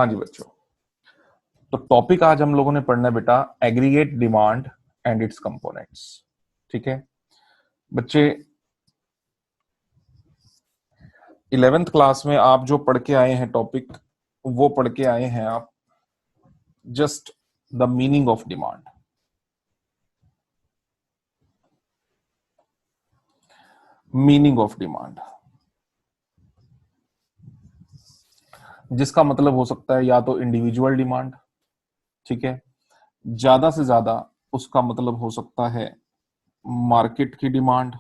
हाँ जी बच्चों, तो टॉपिक आज हम लोगों ने पढ़ना है बेटा aggregate demand and it's components. ठीक है बच्चे, 11th क्लास में आप जो पढ़ के आए हैं टॉपिक, वो पढ़ के आए हैं आप just the meaning of demand. Meaning of demand जिसका मतलब हो सकता है या तो इंडिविजुअल डिमांड, ठीक है, ज्यादा से ज्यादा उसका मतलब हो सकता है मार्केट की डिमांड।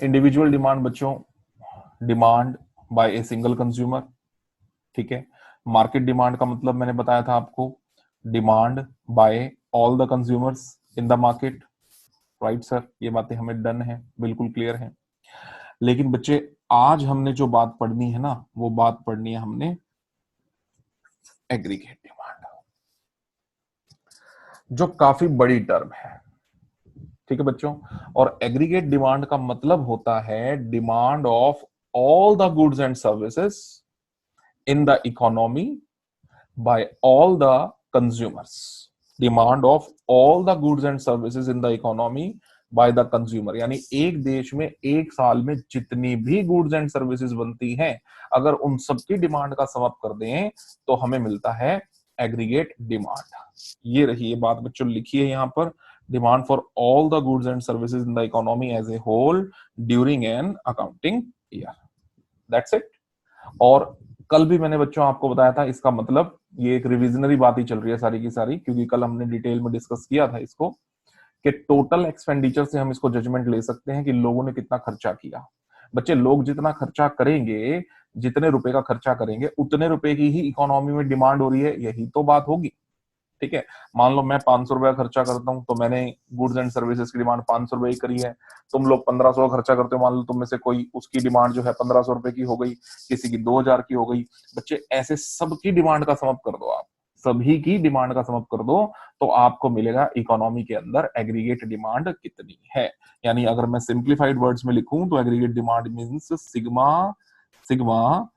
इंडिविजुअल डिमांड बच्चों, demand by a single consumer, ठीक है। मार्केट डिमांड का मतलब मैंने बताया था आपको, demand by all the consumers in the market. Right sir, ये बातें हमें डन है, बिल्कुल क्लियर है। लेकिन बच्चे आज हमने जो बात पढ़नी है ना, वो बात पढ़नी है हमने एग्रीगेट डिमांड, जो काफी बड़ी टर्म है। ठीक है बच्चों, और एग्रीगेट डिमांड का मतलब होता है demand of all the goods and services in the economy bye all the consumers. Demand of all the goods and services in the economy by the consumer, यानी एक देश में एक साल में जितनी भी गुड्स एंड सर्विसेज बनती हैं, अगर उन सबकी डिमांड का सम अप कर दें तो हमें मिलता है एग्रीगेट डिमांड। ये रही ये बात बच्चों, लिखी है यहां पर, demand for all the goods and services in the economy as a whole during an accounting year. That's it. और कल भी मैंने बच्चों आपको बताया था इसका मतलब, ये एक रिविजनरी बात ही चल रही है सारी की सारी, क्योंकि कल हमने डिटेल में डिस्कस किया था इसको, कि टोटल एक्सपेंडिचर से हम इसको जजमेंट ले सकते हैं कि लोगों ने कितना खर्चा किया। बच्चे लोग जितना खर्चा करेंगे, जितने रुपए का खर्चा करेंगे, उतने रुपए की ही इकोनॉमी में डिमांड हो रही है, यही तो बात होगी। ठीक है, मान लो मैं 500 रुपया खर्चा करता हूं, तो मैंने गुड्स एंड सर्विसेज की डिमांड 500 रुपए ही करी है। तुम लोग 1500 खर्चा करते हो, मान लो तुम में से कोई, उसकी डिमांड जो है 1500 रुपए की हो गई, किसी की 2000 की हो गई। बच्चे ऐसे सबकी डिमांड का समअप कर दो, आप सभी की डिमांड का समअप कर दो, तो आपको मिलेगा इकोनॉमी के अंदर एग्रीगेट डिमांड कितनी है। यानी अगर मैं सिंप्लीफाइड वर्ड्स में लिखूं तो aggregate demand means sigma sigma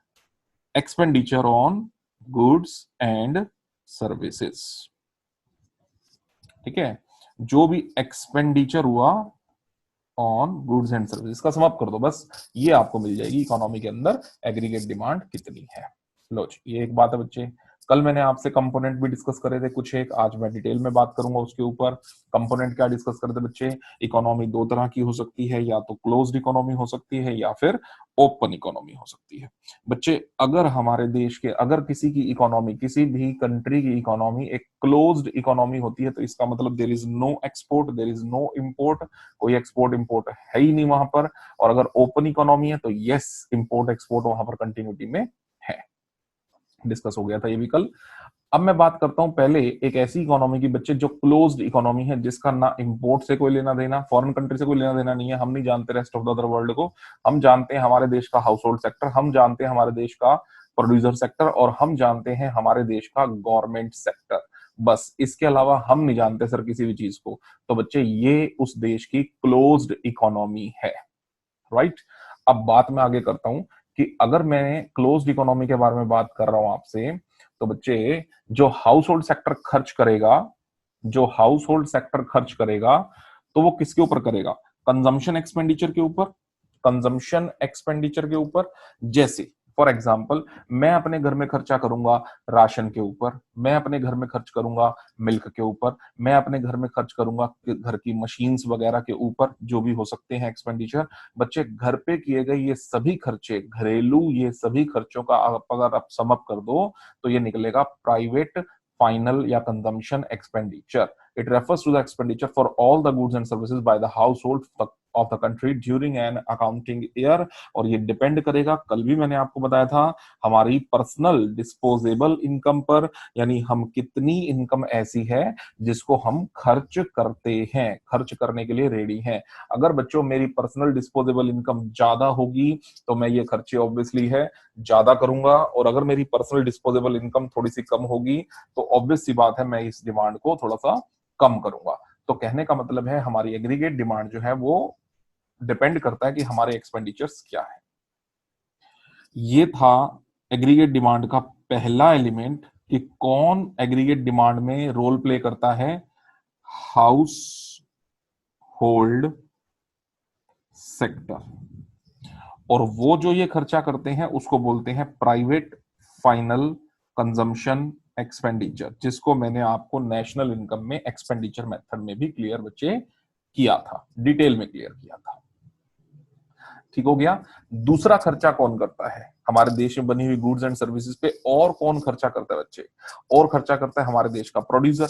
expenditure on goods and services. ठीक है, जो भी एक्सपेंडिचर हुआ ऑन गुड्स एंड सर्विसेज का समाप्त कर दो, बस ये आपको मिल जाएगी इकोनॉमी के अंदर एग्रीगेट डिमांड कितनी है। लो जी, ये एक बात है बच्चे। कल मैंने आपसे कंपोनेंट भी डिस्कस करे थे कुछ एक, आज मैं डिटेल में बात करूंगा उसके ऊपर। कंपोनेंट क्या डिस्कस करे थे बच्चे, इकोनॉमी दो तरह की हो सकती है, या तो क्लोज्ड इकोनॉमी हो सकती है या फिर ओपन इकोनॉमी हो सकती है। बच्चे अगर हमारे देश के, अगर किसी की इकोनॉमी, किसी भी कंट्री की इकोनॉमी एक क्लोज्ड इकोनॉमी होती है, तो इसका मतलब there is no export, there is no import, कोई एक्सपोर्ट इंपोर्ट है ही नहीं वहां पर। और अगर ओपन इकोनॉमी है तो यस, इंपोर्ट एक्सपोर्ट वहां पर कंटिन्यूटी में है। डिस्कस हो गया था ये भी कल। अब मैं बात करता हूं पहले एक ऐसी इकोनॉमी की बच्चे जो क्लोज्ड इकोनॉमी है, जिसका ना इंपोर्ट से कोई लेना देना, फॉरेन कंट्री से कोई लेना देना नहीं है। हम नहीं जानते rest of the other world को, हम जानते हैं हमारे देश का हाउस होल्ड सेक्टर, हम जानते हैं हमारे देश का प्रोड्यूसर सेक्टर, और हम जानते हैं हमारे देश का गवर्नमेंट सेक्टर। बस इसके अलावा हम नहीं जानते सर किसी भी चीज को। तो बच्चे ये उस देश की क्लोज्ड इकोनॉमी है। राइट, अब बात मैं आगे करता हूं कि अगर मैं क्लोज्ड इकोनॉमी के बारे में बात कर रहा हूं आपसे, तो बच्चे जो हाउस होल्ड सेक्टर खर्च करेगा, जो हाउस होल्ड सेक्टर खर्च करेगा, तो वो किसके ऊपर करेगा, कंजम्पशन एक्सपेंडिचर के ऊपर। कंजम्पशन एक्सपेंडिचर के ऊपर, जैसे फॉर एग्जाम्पल मैं अपने घर में खर्चा करूंगा राशन के ऊपर, मैं अपने घर में खर्च करूंगा मिल्क के ऊपर, मैं अपने घर में खर्च करूंगा घर की मशीन्स वगैरह के ऊपर, जो भी हो सकते हैं एक्सपेंडिचर। बच्चे घर पे किए गए ये सभी खर्चे, घरेलू ये सभी खर्चों का अगर आप सम अप कर दो, तो ये निकलेगा प्राइवेट फाइनल या consumption expenditure. It refers to the expenditure for all the goods and services by the household of the country during an accounting year. और ये डिपेंड करेगा, कल भी मैंने आपको बताया था, हमारी पर्सनल डिस्पोजेबल इनकम पर, यानी हम कितनी इनकम ऐसी है जिसको हम खर्च करते हैं, खर्च करने के लिए रेडी हैं। अगर बच्चों मेरी पर्सनल डिस्पोजेबल इनकम ज्यादा होगी तो मैं ये खर्चे ऑब्वियसली है ज्यादा करूंगा, और अगर मेरी पर्सनल डिस्पोजेबल इनकम थोड़ी सी कम होगी तो ऑब्वियस सी बात है मैं इस डिमांड को थोड़ा सा कम करूंगा। तो कहने का मतलब है हमारी एग्रीगेट डिमांड जो है वो डिपेंड करता है कि हमारे एक्सपेंडिचर्स क्या है। ये था एग्रीगेट डिमांड का पहला एलिमेंट कि कौन एग्रीगेट डिमांड में रोल प्ले करता है, हाउस होल्ड सेक्टर, और वो जो ये खर्चा करते हैं उसको बोलते हैं प्राइवेट फाइनल कंजम्पशन एक्सपेंडिचर, जिसको मैंने आपको नेशनल इनकम में एक्सपेंडिचर मेथड में भी क्लियर बच्चे किया था, डिटेल में क्लियर किया था। ठीक हो गया। दूसरा खर्चा कौन करता है हमारे देश में बनी हुई गुड्स एंड सर्विसेज पे, और कौन खर्चा करता है बच्चे, और खर्चा करता है हमारे देश का प्रोड्यूसर,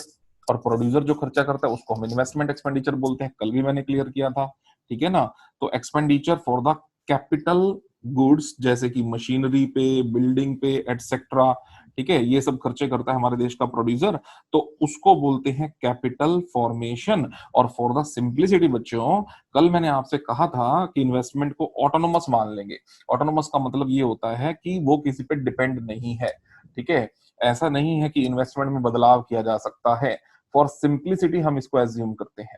और प्रोड्यूसर जो खर्चा करता है उसको हम इन्वेस्टमेंट एक्सपेंडिचर बोलते हैं, कल भी मैंने क्लियर किया था। ठीक है ना। तो expenditure for the capital goods जैसे कि मशीनरी पे, बिल्डिंग पे एटसेट्रा, ठीक है, ये सब खर्चे करता है हमारे देश का प्रोड्यूसर, तो उसको बोलते हैं कैपिटल फॉर्मेशन। और फॉर द सिंप्लिसिटी बच्चों, कल मैंने आपसे कहा था कि इन्वेस्टमेंट को ऑटोनोमस मान लेंगे। ऑटोनोमस का मतलब ये होता है कि वो किसी पे डिपेंड नहीं है। ठीक है, ऐसा नहीं है कि इन्वेस्टमेंट में बदलाव किया जा सकता है। फॉर सिंप्लिसिटी हम इसको एज्यूम करते हैं।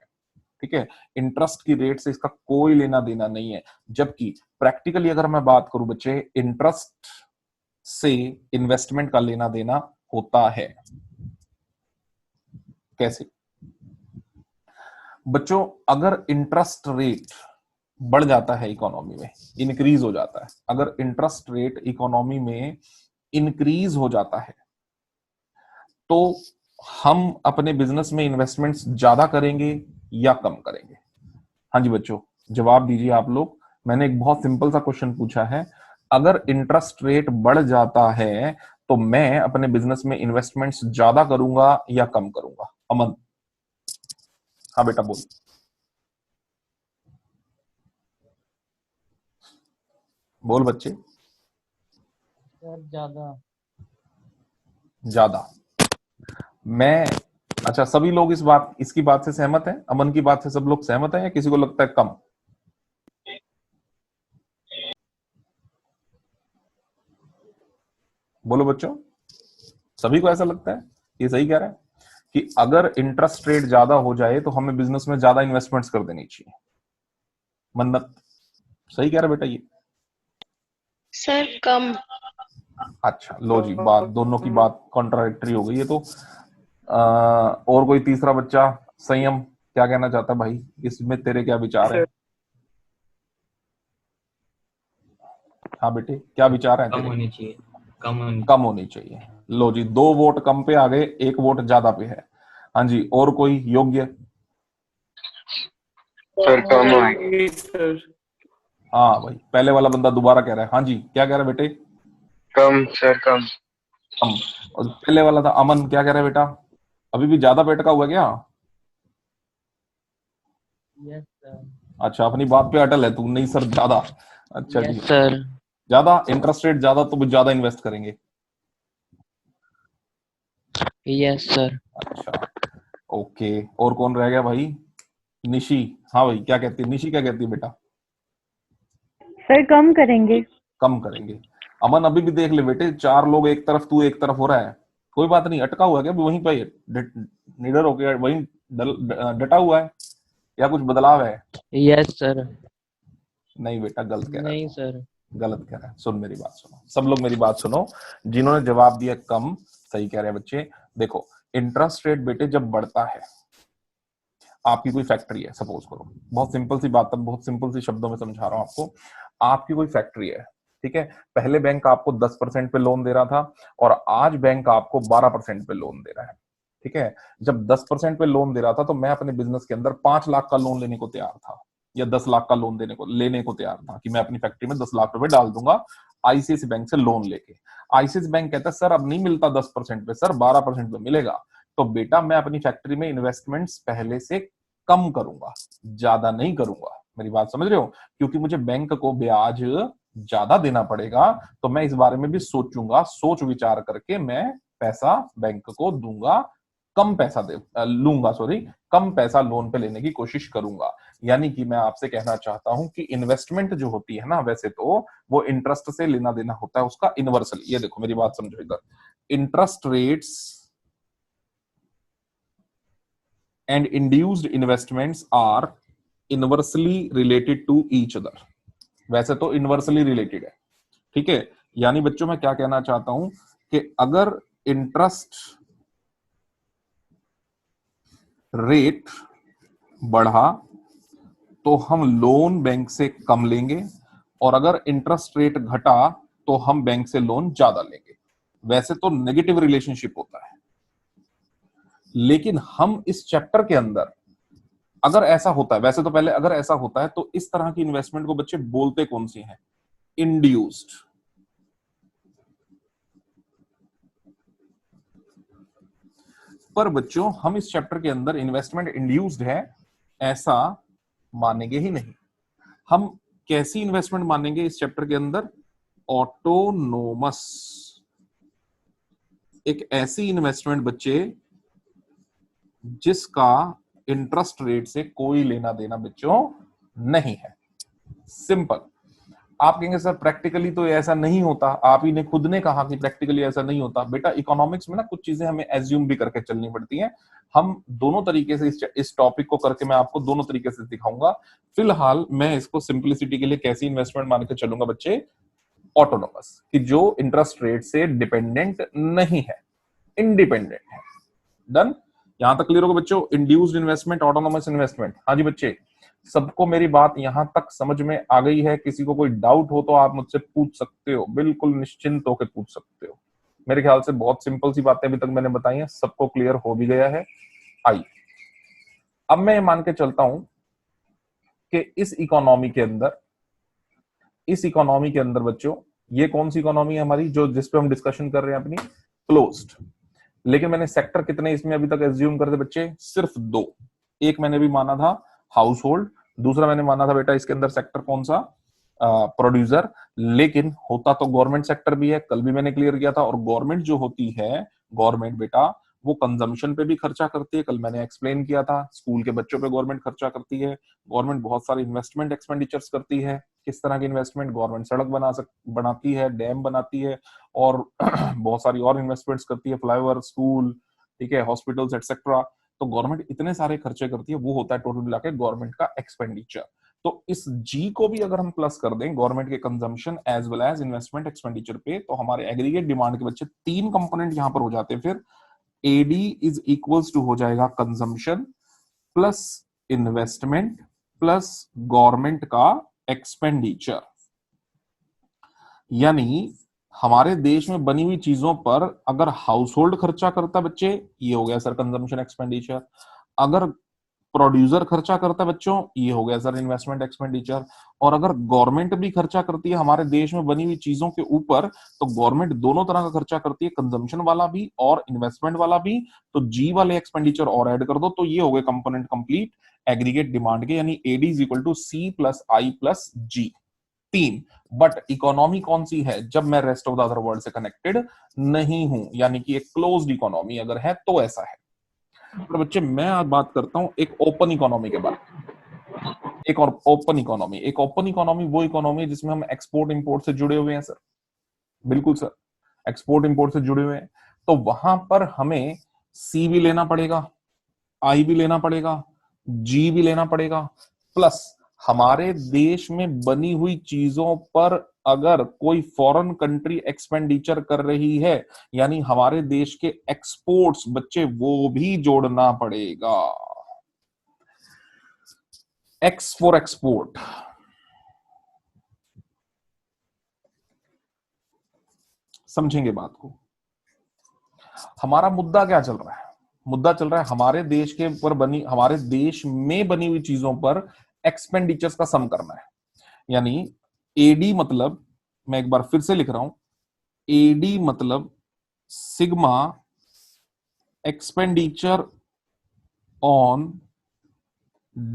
ठीक है, इंटरेस्ट की रेट से इसका कोई लेना देना नहीं है। जबकि प्रैक्टिकली अगर मैं बात करूं बच्चे, इंटरेस्ट से इन्वेस्टमेंट का लेना देना होता है। कैसे बच्चों, अगर इंटरेस्ट रेट बढ़ जाता है इकोनॉमी में, इंक्रीज हो जाता है, अगर इंटरेस्ट रेट इकोनॉमी में इंक्रीज हो जाता है तो हम अपने बिजनेस में इन्वेस्टमेंट्स ज्यादा करेंगे या कम करेंगे? हाँ जी बच्चों, जवाब दीजिए आप लोग। मैंने एक बहुत सिंपल सा क्वेश्चन पूछा है, अगर इंटरेस्ट रेट बढ़ जाता है तो मैं अपने बिजनेस में इन्वेस्टमेंट्स ज्यादा करूंगा या कम करूंगा? अमन, हाँ बेटा बोल। बोल बच्चे। सर ज्यादा। ज्यादा। मैं, अच्छा सभी लोग इसकी बात से सहमत हैं? अमन की बात से सब लोग सहमत हैं या किसी को लगता है कम? बोलो बच्चों, सभी को ऐसा लगता है? ये सही कह रहा है कि अगर इंटरेस्ट रेट ज्यादा हो जाए तो हमें बिजनेस में ज्यादा इन्वेस्टमेंट्स कर देनी चाहिए। मन्नत, सही कह रहा है बेटा ये? सर कम। अच्छा लो जी, बात दोनों की बात कॉन्ट्राडिक्टरी हो गई है। तो और कोई तीसरा बच्चा, संयम, क्या कहना चाहता है भाई, इसमें तेरे क्या विचार है? हाँ बेटे, क्या विचार है कम तेरे? होनी चाहिए, कम होनी चाहिए। लो जी, 2 वोट कम पे आ गए, 1 वोट ज्यादा पे है। हाँ जी, और कोई योग्य? सर कम होगी सर। हाँ भाई, पहले वाला बंदा दोबारा कह रहा है। हाँ जी, क्या कह रहा है बेटे? कम सर कम। कम। और पहले वाला था अमन, क्या कह रहा है बेटा? अभी भी ज्यादा पेट का हुआ क्या? Yes sir. अच्छा, अपनी बात पे अटल है तू, नहीं सर ज्यादा। अच्छा जी, यस सर। ज्यादा इंटरेस्ट रेट ज्यादा तो ज्यादा इन्वेस्ट करेंगे। Yes sir. अच्छा ओके, और कौन रह गया भाई? निशी, हाँ भाई क्या कहती है निशी, क्या कहती है बेटा? सर कम करेंगे। कम करेंगे। अमन अभी भी देख ले बेटे, 4 लोग एक तरफ, तू एक तरफ हो रहा है। कोई बात नहीं, अटका हुआ है क्या वहीं पे? निडर होके वहीं डटा हुआ है या कुछ बदलाव है? Yes sir. नहीं बेटा, गलत कह रहा है नहीं तू, सर। गलत कह रहा है। सुन मेरी बात सुनो, सब लोग मेरी बात सुनो। जिन्होंने जवाब दिया कम, सही कह रहे हैं बच्चे। देखो, इंटरेस्ट रेट बेटे जब बढ़ता है, आपकी कोई फैक्ट्री है, सपोज करो, बहुत सिंपल सी बात है, बहुत सिंपल सी शब्दों में समझा रहा हूं आपको। आपकी कोई फैक्ट्री है, ठीक है, पहले बैंक आपको 10% पे लोन दे रहा था और आज बैंक आपको 12% पे लोन दे रहा है। ठीक है, जब 10% पे लोन दे रहा था तो मैं अपने बिजनेस के अंदर 5 लाख का लोन लेने को तैयार था, या 10 लाख का लोन लेने को तैयार था कि मैं अपनी फैक्ट्री में 10 लाख रुपए डाल दूंगा आईसीआईसी बैंक से लोन लेके। आईसीआईसी बैंक कहता है सर अब नहीं मिलता 10% पे, सर 12% पे मिलेगा। तो बेटा मैं अपनी फैक्ट्री में इन्वेस्टमेंट्स पहले से कम करूंगा, ज्यादा नहीं करूंगा। मेरी बात समझ रहे हो? क्योंकि मुझे बैंक को ब्याज ज्यादा देना पड़ेगा, तो मैं इस बारे में भी सोचूंगा, सोच विचार करके मैं पैसा बैंक को दूंगा, कम पैसा दे लूंगा, सॉरी, कम पैसा लोन पे लेने की कोशिश करूंगा। यानी कि मैं आपसे कहना चाहता हूं कि इन्वेस्टमेंट जो होती है ना, वैसे तो वो इंटरेस्ट से लेना देना होता है उसका इनवर्सल। ये देखो मेरी बात समझो इधर, interest rates and induced investments are inversely related to each other। वैसे तो इनवर्सली रिलेटेड है, ठीक है, यानी बच्चों मैं क्या कहना चाहता हूं कि अगर इंटरेस्ट रेट बढ़ा तो हम लोन बैंक से कम लेंगे, और अगर इंटरेस्ट रेट घटा तो हम बैंक से लोन ज्यादा लेंगे। वैसे तो नेगेटिव रिलेशनशिप होता है, लेकिन हम इस चैप्टर के अंदर अगर ऐसा होता है, वैसे तो पहले अगर ऐसा होता है तो इस तरह की इन्वेस्टमेंट को बच्चे बोलते कौन सी हैं? इंड्यूस्ड। पर बच्चों हम इस चैप्टर के अंदर इन्वेस्टमेंट इंड्यूस्ड है ऐसा मानेंगे ही नहीं। हम कैसी इन्वेस्टमेंट मानेंगे इस चैप्टर के अंदर? ऑटोनोमस। एक ऐसी इन्वेस्टमेंट बच्चे जिसका इंटरेस्ट रेट से कोई लेना देना बच्चों नहीं है। सिंपल। आप कहेंगे सर प्रैक्टिकली तो ऐसा नहीं होता, आप ही ने खुद ने कहा कि प्रैक्टिकली ऐसा नहीं होता। बेटा इकोनॉमिक्स में ना कुछ चीजें हमें एज्यूम भी करके चलनी पड़ती हैं। हम दोनों तरीके से इस टॉपिक को करके मैं आपको दोनों तरीके से दिखाऊंगा। फिलहाल मैं इसको सिंपलिसिटी के लिए कैसी इन्वेस्टमेंट मान के चलूंगा बच्चे? ऑटोनोमस, कि जो इंटरेस्ट रेट से डिपेंडेंट नहीं है, इंडिपेंडेंट है। डन? यहां तक क्लियर होगा बच्चों? Induced investment, autonomous investment. हाँ जी बच्चे, सबको मेरी बात यहां तक समझ में आ गई है? किसी को कोई डाउट हो तो आप मुझसे पूछ सकते हो, बिल्कुल निश्चिंत होकर पूछ सकते हो। मेरे ख्याल से बहुत सिंपल सी बातें अभी तक मैंने बताई हैं, सबको क्लियर हो भी गया है। आइए अब मैं मान के चलता हूं कि इस इकोनॉमी के अंदर बच्चों, ये कौन सी इकोनॉमी है हमारी जो जिस पे हम डिस्कशन कर रहे हैं अपनी? क्लोज्ड। लेकिन मैंने सेक्टर कितने इसमें अभी तक एज्यूम करते बच्चे? सिर्फ 2। एक मैंने भी माना था हाउस होल्ड, दूसरा मैंने माना था बेटा इसके अंदर सेक्टर कौन सा? प्रोड्यूसर। लेकिन होता तो गवर्नमेंट सेक्टर भी है, कल भी मैंने क्लियर किया था। और गवर्नमेंट जो होती है, गवर्नमेंट बेटा वो कंजम्पशन पे भी खर्चा करती है, कल मैंने एक्सप्लेन किया था। स्कूल के बच्चों पे गवर्नमेंट खर्चा करती है। गवर्नमेंट बहुत सारी इन्वेस्टमेंट एक्सपेंडिचर्स करती है। किस तरह की इन्वेस्टमेंट? गवर्नमेंट सड़क बनाती है, डैम बनाती है, और बहुत सारी और इन्वेस्टमेंट्स करती है, फ्लाईओवर, स्कूल, ठीक है, हॉस्पिटल्स एक्सेट्रा। तो गवर्नमेंट इतने सारे खर्चे करती है, वो होता है टोटल मिला के गवर्नमेंट का एक्सपेंडिचर। तो इस जी को भी अगर हम प्लस कर दें गवर्नमेंट के consumption as well as investment expenditure पे, तो हमारे एग्रीगेट डिमांड के बच्चे 3 कंपोनेंट यहां पर हो जाते हैं। फिर एडी इज इक्वल्स टू हो जाएगा consumption plus investment plus government का एक्सपेंडिचर। यानी हमारे देश में बनी हुई चीजों पर अगर हाउस होल्ड खर्चा करता बच्चे, ये हो गया सर कंजम्पशन एक्सपेंडिचर। अगर प्रोड्यूसर खर्चा करता है बच्चों, ये हो गया सर इन्वेस्टमेंट एक्सपेंडिचर। और अगर गवर्नमेंट भी खर्चा करती है हमारे देश में बनी हुई चीजों के ऊपर, तो गवर्नमेंट दोनों तरह का खर्चा करती है, कंजम्पशन वाला भी और इन्वेस्टमेंट वाला भी। तो जी वाले एक्सपेंडिचर और ऐड कर दो, तो ये हो गए कंपोनेंट कंप्लीट एग्रीगेट डिमांड के। यानी AD is equal to C plus I plus G, 3। But economy कौन सी है? जब मैं rest of the other world से कनेक्टेड नहीं हूं, यानी कि एक क्लोज्ड इकोनॉमी अगर है तो ऐसा है। तो बच्चे मैं आज बात करता हूं एक ओपन इकोनॉमी के बारे में। एक और ओपन इकोनॉमी, एक ओपन इकोनॉमी वो इकोनॉमी जिसमें हम एक्सपोर्ट इंपोर्ट से जुड़े हुए हैं सर। बिल्कुल सर, एक्सपोर्ट इंपोर्ट से जुड़े हुए हैं। तो वहां पर हमें सी भी लेना पड़ेगा, आई भी लेना पड़ेगा, जी भी लेना पड़ेगा, प्लस हमारे देश में बनी हुई चीजों पर अगर कोई फॉरेन कंट्री एक्सपेंडिचर कर रही है, यानी हमारे देश के एक्सपोर्ट्स बच्चे, वो भी जोड़ना पड़ेगा। X for export. समझेंगे बात को? हमारा मुद्दा क्या चल रहा है? मुद्दा चल रहा है हमारे देश के ऊपर बनी, हमारे देश में बनी हुई चीजों पर एक्सपेंडिचर्स का सम करना है। यानी एडी मतलब, मैं एक बार फिर से लिख रहा हूं, एडी मतलब sigma expenditure on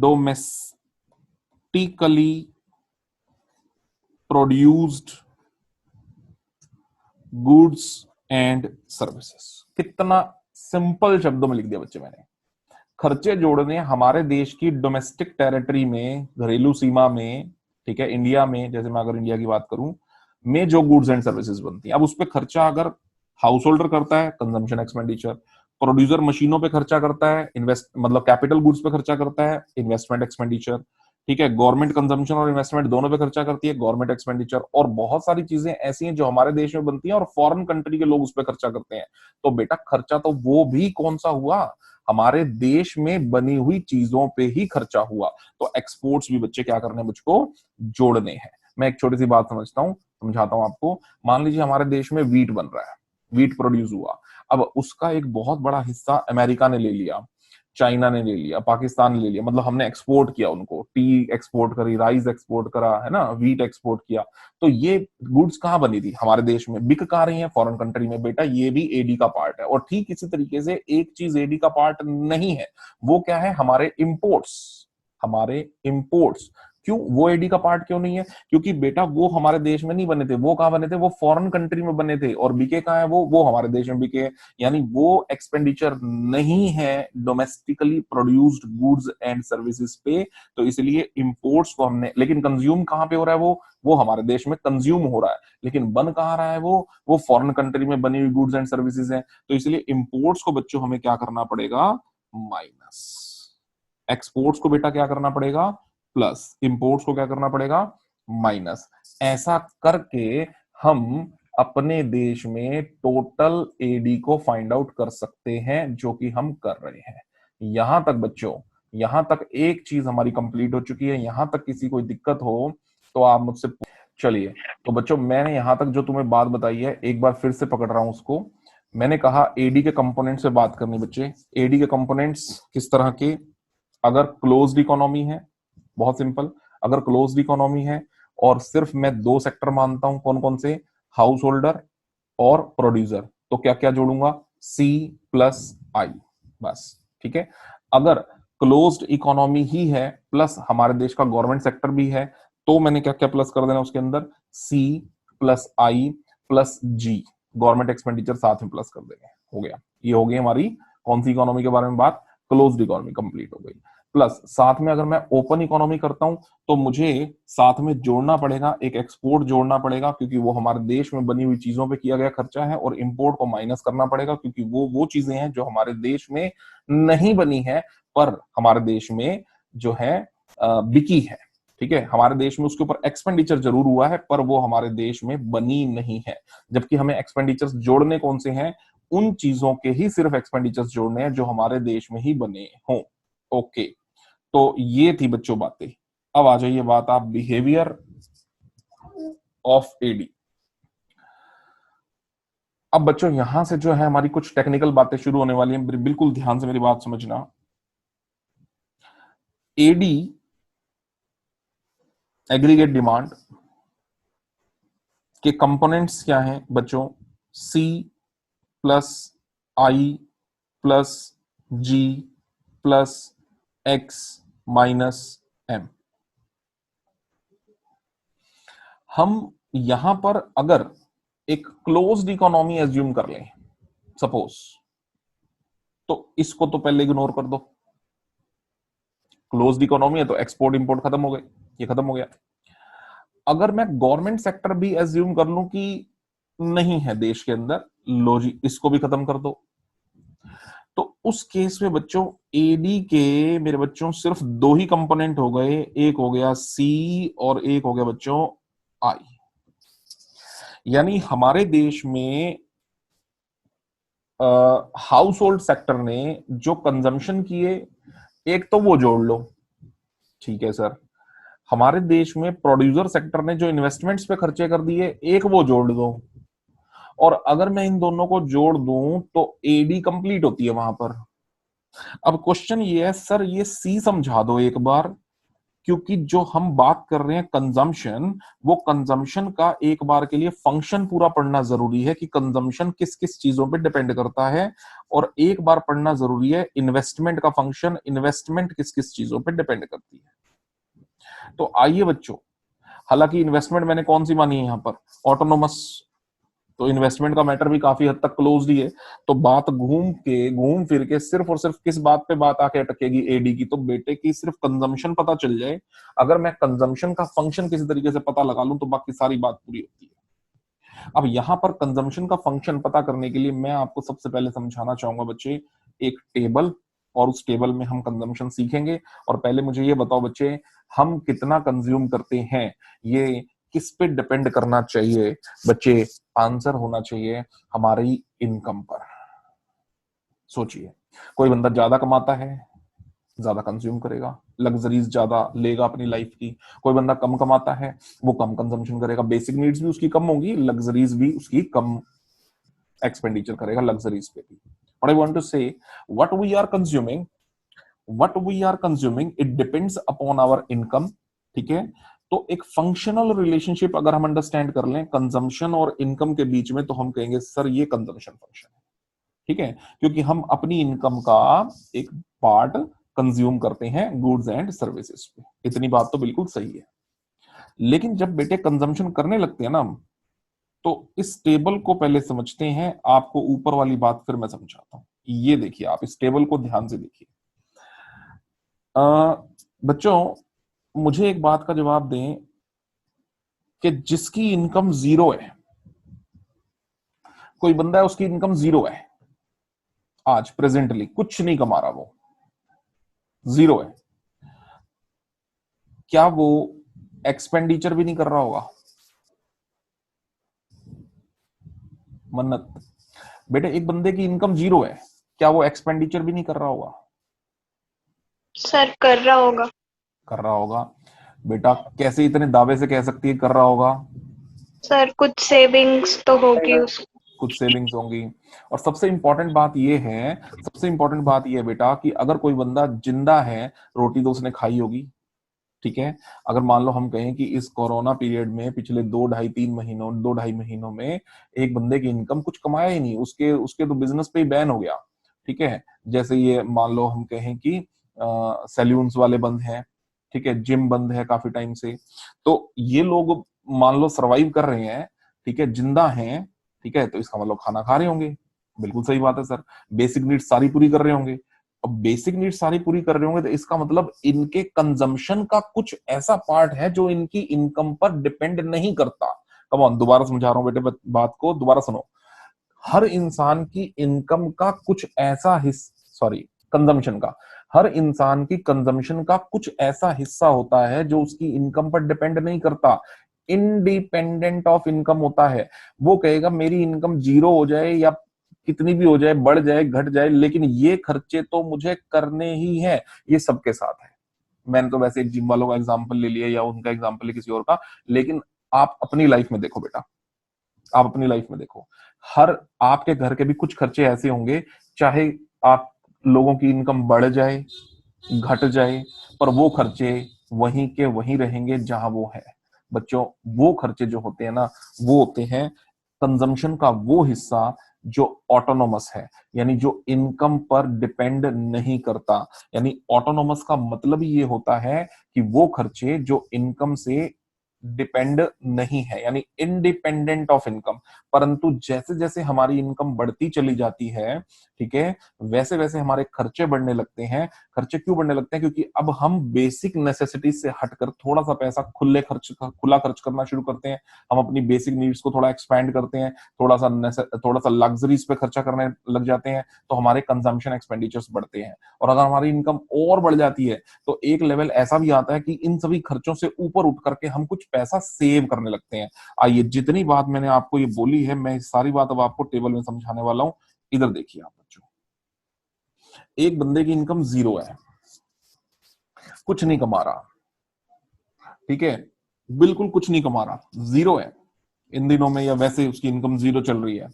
domestically produced goods and services. कितना सिंपल शब्दों में लिख दिया बच्चे मैंने। खर्चे जोड़ने हमारे देश की डोमेस्टिक टेरिटरी में, घरेलू सीमा में, ठीक है, इंडिया में, जैसे मैं अगर इंडिया की बात करूं, में जो गुड्स एंड सर्विसेज बनती है, अब उस पर खर्चा अगर हाउस होल्डर करता है कंजम्पशन एक्सपेंडिचर, प्रोड्यूसर मशीनों पे खर्चा करता है, इन्वेस्ट मतलब कैपिटल गुड्स पे खर्चा करता है, इन्वेस्टमेंट एक्सपेंडिचर, ठीक है, गवर्नमेंट कंजम्पशन और इन्वेस्टमेंट दोनों पे खर्चा करती है, गवर्नमेंट एक्सपेंडिचर, और बहुत सारी चीजें ऐसी हैं जो हमारे देश में बनती हैं और फॉरेन कंट्री के लोग उस पर खर्चा करते हैं। तो बेटा खर्चा तो वो भी कौन सा हुआ, हमारे देश में बनी हुई चीजों पे ही खर्चा हुआ। तो एक्सपोर्ट्स भी बच्चे क्या करने हैं, मुझको जोड़ने हैं। मैं एक छोटी सी बात समझाता हूं आपको। मान लीजिए हमारे देश में वीट बन रहा है, वीट प्रोड्यूस हुआ, अब उसका एक बहुत बड़ा हिस्सा अमेरिका ने ले लिया, चाइना ने ले लिया, पाकिस्तान ने ले लिया, मतलब हमने एक्सपोर्ट किया उनको, टी एक्सपोर्ट करी, राइस एक्सपोर्ट करा, है ना, वीट एक्सपोर्ट किया। तो ये गुड्स कहाँ बनी थी, हमारे देश में, बिक कहाँ रही है, फॉरेन कंट्री में। बेटा ये भी एडी का पार्ट है। और ठीक इसी तरीके से एक चीज एडी का पार्ट नहीं है, वो क्या है, हमारे इंपोर्ट्स। हमारे इंपोर्ट्स क्यों, वो एडी का पार्ट क्यों नहीं है, क्योंकि बेटा वो हमारे देश में नहीं बने थे, वो कहाँ बने थे, वो फॉरेन कंट्री में बने थे, और बिके कहाँ है, वो हमारे देश में बिके। यानी वो एक्सपेंडिचर नहीं है domestically produced goods and services पे। तो इसलिए इंपोर्ट्स को हमने, लेकिन कंज्यूम कहाँ पे हो रहा है, वो हमारे देश में कंज्यूम हो रहा है, लेकिन बन कहाँ रहा है, वो फॉरेन कंट्री में बनी हुई गुड्स एंड सर्विसेज है। तो इसलिए इंपोर्ट्स को बच्चों हमें क्या करना पड़ेगा, माइनस। एक्सपोर्ट्स को बेटा क्या करना पड़ेगा, प्लस। इंपोर्ट्स को क्या करना पड़ेगा, माइनस। ऐसा करके हम अपने देश में टोटल एडी को फाइंड आउट कर सकते हैं, जो कि हम कर रहे हैं। यहां तक बच्चों, यहां तक एक चीज हमारी कंप्लीट हो चुकी है। यहां तक किसी कोई दिक्कत हो तो आप मुझसे चलिए। तो बच्चों मैंने यहां तक जो तुम्हें बात बताई है, एक बार फिर से पकड़ रहा हूं उसको। मैंने कहा एडी के कंपोनेंट से बात करनी बच्चे। एडी के कंपोनेंट्स किस तरह के, अगर क्लोज्ड इकोनॉमी है, बहुत सिंपल, अगर क्लोज्ड इकोनॉमी है और सिर्फ मैं दो सेक्टर मानता हूं, कौन कौन से, हाउस होल्डर और प्रोड्यूसर, तो क्या क्या जोड़ूंगा, सी प्लस आई, बस। ठीक है, अगर क्लोज्ड इकोनॉमी ही है प्लस हमारे देश का गवर्नमेंट सेक्टर भी है, तो मैंने क्या क्या प्लस कर देना उसके अंदर, सी plus I plus ji, government expenditure साथ में प्लस कर देंगे, हो गया। ये हो गई हमारी कौन सी इकोनॉमी के बारे में बात, क्लोज्ड इकोनॉमी कंप्लीट हो गई। प्लस साथ में अगर मैं ओपन इकोनॉमी करता हूं तो मुझे साथ में जोड़ना पड़ेगा, एक एक्सपोर्ट जोड़ना पड़ेगा, क्योंकि वो हमारे देश में बनी हुई चीजों पे किया गया खर्चा है, और इंपोर्ट को माइनस करना पड़ेगा, क्योंकि वो चीजें हैं जो हमारे देश में नहीं बनी है पर हमारे देश में जो है बिकी है। ठीक है, हमारे देश में उसके ऊपर एक्सपेंडिचर जरूर हुआ है पर वो हमारे देश में बनी नहीं है। जबकि हमें एक्सपेंडिचर्स जोड़ने कौन से हैं, उन चीजों के ही सिर्फ एक्सपेंडिचर्स जोड़ने हैं जो हमारे देश में ही बने हों। ओके, तो ये थी बच्चों बातें। अब आ जाइए बात आप बिहेवियर ऑफ एडी। अब बच्चों यहां से जो है हमारी कुछ टेक्निकल बातें शुरू होने वाली हैं, बिल्कुल ध्यान से मेरी बात समझना। एडी एग्रीगेट डिमांड के कंपोनेंट्स क्या हैं बच्चों, सी plus I plus ji plus x minus M. हम यहां पर अगर एक क्लोज्ड इकोनॉमी एज्यूम कर लें सपोज, तो इसको तो पहले इग्नोर कर दो। क्लोज्ड इकोनॉमी है तो एक्सपोर्ट इंपोर्ट खत्म हो गए, ये खत्म हो गया। अगर मैं गवर्नमेंट सेक्टर भी एज्यूम कर लूं कि नहीं है देश के अंदर, लो जी इसको भी खत्म कर दो। तो उस केस में बच्चों एडी के मेरे बच्चों सिर्फ दो ही कंपोनेंट हो गए, एक हो गया सी और एक हो गया बच्चों आई। यानी हमारे देश में हाउस होल्ड सेक्टर ने जो कंजम्पशन किए, एक तो वो जोड़ लो, ठीक है सर। हमारे देश में प्रोड्यूसर सेक्टर ने जो इन्वेस्टमेंट्स पे खर्चे कर दिए, एक वो जोड़ दो। और अगर मैं इन दोनों को जोड़ दूं तो एडी कंप्लीट होती है वहां पर। अब क्वेश्चन ये है सर, ये सी समझा दो एक बार, क्योंकि जो हम बात कर रहे हैं कंजम्पशन, वो कंजम्पशन का एक बार के लिए फंक्शन पूरा पढ़ना जरूरी है कि कंजम्पशन किस किस चीजों पे डिपेंड करता है, और एक बार पढ़ना जरूरी है इन्वेस्टमेंट का फंक्शन, इन्वेस्टमेंट किस किस चीजों पे डिपेंड करती है। तो आइए बच्चों, हालांकि इन्वेस्टमेंट मैंने कौन सी मानी है यहाँ पर, ऑटोनोमस, तो इन्वेस्टमेंट का मैटर भी काफी हद तक क्लोज्ड ही है। तो बात घूम फिर के सिर्फ और सिर्फ किस बात पे बात आके अटकेगी, एडी की। तो बेटे की सिर्फ कंजम्पशन पता चल जाए, अगर मैं कंजम्पशन का फंक्शन किसी तरीके से पता लगा लूं तो बाकी सारी बात पूरी होती है। अब यहां पर कंजम्पशन का फंक्शन पता करने के लिए मैं आपको सबसे पहले समझाना चाहूंगा बच्चे एक टेबल और उस टेबल में हम कंजम्पशन सीखेंगे। और पहले मुझे ये बताओ बच्चे, हम कितना कंज्यूम करते हैं ये किस पे डिपेंड करना चाहिए बच्चे? आंसर होना चाहिए हमारी इनकम पर। सोचिए, कोई बंदा ज्यादा कमाता है, ज्यादा कंज्यूम करेगा, लग्जरीज ज्यादा लेगा अपनी लाइफ की। कोई बंदा कम कमाता है, वो कम कंजम्पशन करेगा, बेसिक नीड्स भी उसकी कम होंगी, लग्जरीज भी उसकी कम एक्सपेंडिचर करेगा लग्जरीज पे भी। What I want to say, what we are consuming, it depends upon our income। ठीक है, तो एक फंक्शनल रिलेशनशिप अगर हम अंडरस्टैंड कर लें कंजम्पशन और इनकम के बीच में, तो हम कहेंगे सर ये कंजम्पशन फंक्शन है। ठीक है, क्योंकि हम अपनी इनकम का एक पार्ट कंज्यूम करते हैं गुड्स एंड सर्विसेज पे। इतनी बात तो बिल्कुल सही है। लेकिन जब बेटे कंजम्पशन करने लगते हैं ना हम, तो इस टेबल को पहले समझते हैं, आपको ऊपर वाली बात फिर मैं समझाता हूं। ये देखिए, आप इस टेबल को ध्यान से देखिए। बच्चों, मुझे एक बात का जवाब दें कि जिसकी इनकम जीरो है, कोई बंदा है उसकी इनकम जीरो है, आज प्रेजेंटली कुछ नहीं कमा रहा, वो जीरो है, क्या वो एक्सपेंडिचर भी नहीं कर रहा होगा? मन्नत बेटे, एक बंदे की इनकम जीरो है, क्या वो एक्सपेंडिचर भी नहीं कर रहा होगा? सर कर रहा होगा। कर रहा होगा। बेटा कैसे इतने दावे से कह सकती है कर रहा होगा? सर कुछ सेविंग्स तो होगी उसको। कुछ सेविंग्स होंगी। और सबसे इंपॉर्टेंट बात यह है, बेटा कि अगर कोई बंदा जिंदा है, रोटी तो उसने खाई होगी। ठीक है, अगर मान लो हम कहें कि इस कोरोना पीरियड में पिछले 2-2.5 महीनों में एक बंदे की इनकम कुछ कमाया ही नहीं, उसके उसके तो बिजनेस पे ही बैन हो गया। ठीक है, जैसे ये मान लो हम कहें कि सैलून्स वाले बंद हैं, ठीक है, जिम बंद है काफी टाइम से, तो ये लोग मान लो सरवाइव कर रहे हैं, ठीक है, जिंदा हैं, ठीक है, तो इसका मतलब खाना खा रहे होंगे। बिल्कुल सही बात है सर, बेसिक नीड्स सारी पूरी कर रहे होंगे। अब बेसिक नीड्स सारी पूरी कर रहे होंगे तो इसका मतलब इनके कंजम्पशन का कुछ ऐसा पार्ट है जो इनकी इनकम पर डिपेंड नहीं करता। कम ऑन, दोबारा समझा रहा हूं बेटे, बात को दोबारा सुनो। हर इंसान की इनकम का कुछ ऐसा कंजम्पशन का, हर इंसान की कंजम्पशन का कुछ ऐसा हिस्सा होता है जो उसकी इनकम पर डिपेंड नहीं करता, इंडिपेंडेंट ऑफ इनकम होता है। वो कहेगा मेरी इनकम जीरो हो जाए या कितनी भी हो जाए, बढ़ जाए घट जाए, लेकिन ये खर्चे तो मुझे करने ही है। ये सबके साथ है। मैंने तो वैसे एक जिम वालों का एग्जांपल ले लिया या उनका एग्जांपल किसी और का, लेकिन आप अपनी लाइफ में देखो बेटा, आप अपनी लाइफ में देखो, हर आपके घर के भी कुछ खर्चे ऐसे होंगे, चाहे आप लोगों की इनकम बढ़ जाए घट जाए, पर वो खर्चे वहीं के वहीं रहेंगे जहां वो है। बच्चों, वो खर्चे जो होते हैं ना, वो होते हैं कंजम्पशन का वो हिस्सा जो ऑटोनोमस है, यानी जो इनकम पर डिपेंड नहीं करता। यानी ऑटोनोमस का मतलब ये होता है कि वो खर्चे जो इनकम से डिपेंड नहीं है, यानी इंडिपेंडेंट ऑफ इनकम। परंतु जैसे जैसे हमारी इनकम बढ़ती चली जाती है, ठीक है, वैसे वैसे हमारे खर्चे बढ़ने लगते हैं। खर्चे क्यों बढ़ने लगते हैं? क्योंकि अब हम बेसिक नेसेसिटीज से हटकर थोड़ा सा पैसा खुला खर्च करना शुरू करते हैं। हम अपनी बेसिक नीड्स को थोड़ा एक्सपैंड करते हैं, थोड़ा सा लग्जरीज पे खर्चा करने लग जाते हैं, तो हमारे कंजम्पशन एक्सपेंडिचर्स बढ़ते हैं। और अगर हमारी इनकम और बढ़ जाती है तो एक लेवल ऐसा भी आता है कि इन सभी खर्चों से ऊपर उठ करके हम कुछ पैसा सेव करने लगते हैं। आइए, जितनी बात मैंने आपको ये बोली है, मैं सारी बात अब आपको टेबल में समझाने वाला हूं। इधर देखिए आप बच्चों, एक बंदे की इनकम जीरो है, कुछ नहीं कमा रहा, ठीक है, बिल्कुल कुछ नहीं कमा रहा, जीरो है इन दिनों में, या वैसे उसकी इनकम जीरो चल रही है।